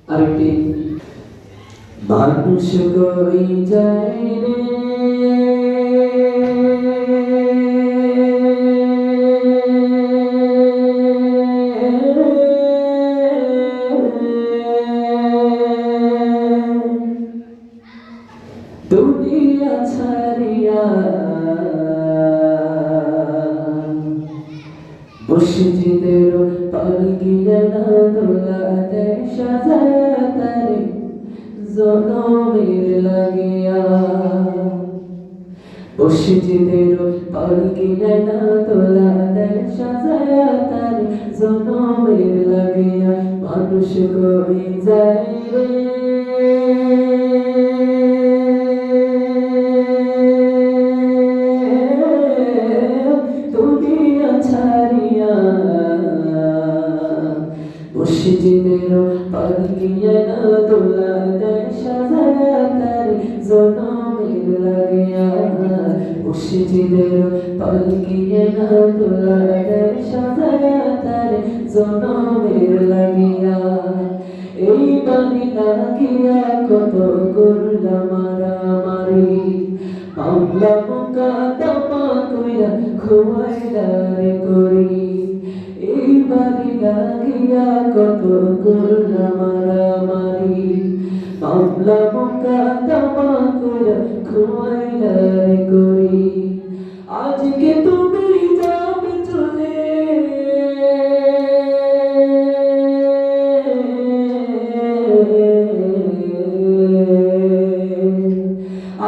আরেকটি মানুষ কই যায় রে দুনিয়া ছাড়িয়া মুর্শিদের পালকিয়া না দোলা দেয় সাজায়া তারে জনমের লাগিয়া মুর্শিদের পালকিয়া না দোলা দেয় সাজায়া তারে জনমের লাগিয়া মানুষ কই যায় রে মুর্শিদের পালকিয়া না দোলা দেয় সাজায়া তারে জনমের লাগিয়া মুর্শিদের পালকিয়া না দোলা দেয় সাজায়া তারে জনমের লাগিয়া এই বাড়ি লাগিয়া কত করলাম মারামারি মামলা মোকদ্দমা কইরা খুয়াইলা রে করি এই বাড়ি লাগিয়া কত করলাম মারামারি মামলা মোকদ্দমা কইরা খুয়াইলা রে করি আজকে তুমি যাবে চলে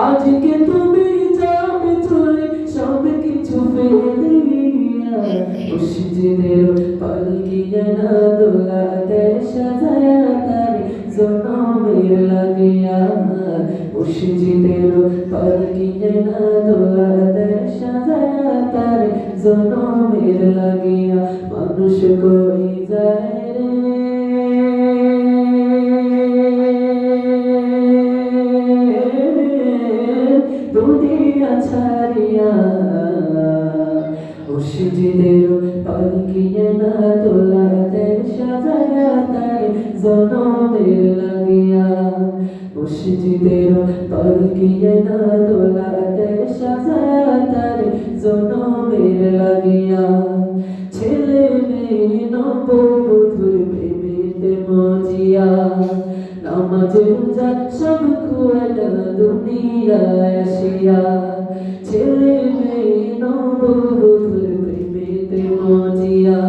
আজকে তুমি যাবে চলে সব কিছু ফেলে মুর্শিদের পালকিয়া না দোলা দেয় সাজায়া তারে জনমের লাগিয়া মুর্শিদের পালকিয়া না দোলা দেয় সাজায়া তারে জনমের লাগিয়া মানুষ কই যায় রে দুনিয়া ছাড়িয়া মুর্শিদের পালকিয়া না দোলা দেয় সাজায়া তারে জনমের লাগিয়া মুর্শিদের পালকিয়া না দোলা দেয় সাজায়া তারে জনমের লাগিয়া ছেলে মেয়ে নববধূর প্রেমেতে মজিয়া নামাজ রোজা সব খুয়াইলা দুনিয়ায় আসিয়া ছেলে মেয়ে নববধূর প্রেমেতে মজিয়া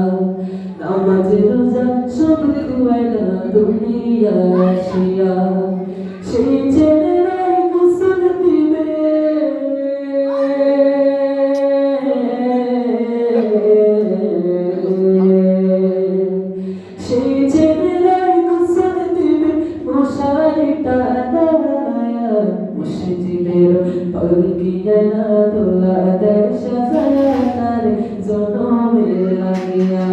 নামাজ রোজা সব খুয়াইলা দুনিয়ায় আসিয়া সেই ছেলেরাই গোসল দিবে সেই ছেলেরাই গোসল দিবে মশারিটা দাঁড়ায়া মুর্শিদের পালকিয়া না দোলা দেয় সাজায়া তারে জনমের লাগিয়া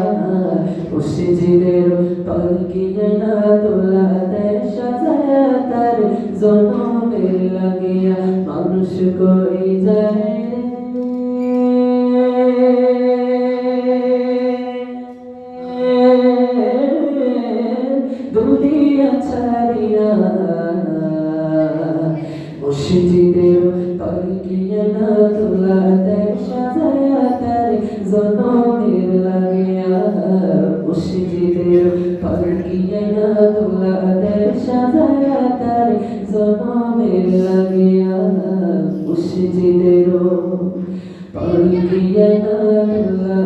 মুর্শিদের পালকিয়া না দোলা দেয় সাজায়া তারে জনমের লাগিয়া মানুষ কই যায় দুনিয়া ছাড়িয়া মুর্শিদের পালকিয়া না দোলা দেয় সাজায়া তারে জনমের লাগিয়া মুর্শিদের পালকিয়া না দোলা দেয় সাজায়া তারে জনমের লাগিয়া মুর্শিদের পালকিয়া না দোলা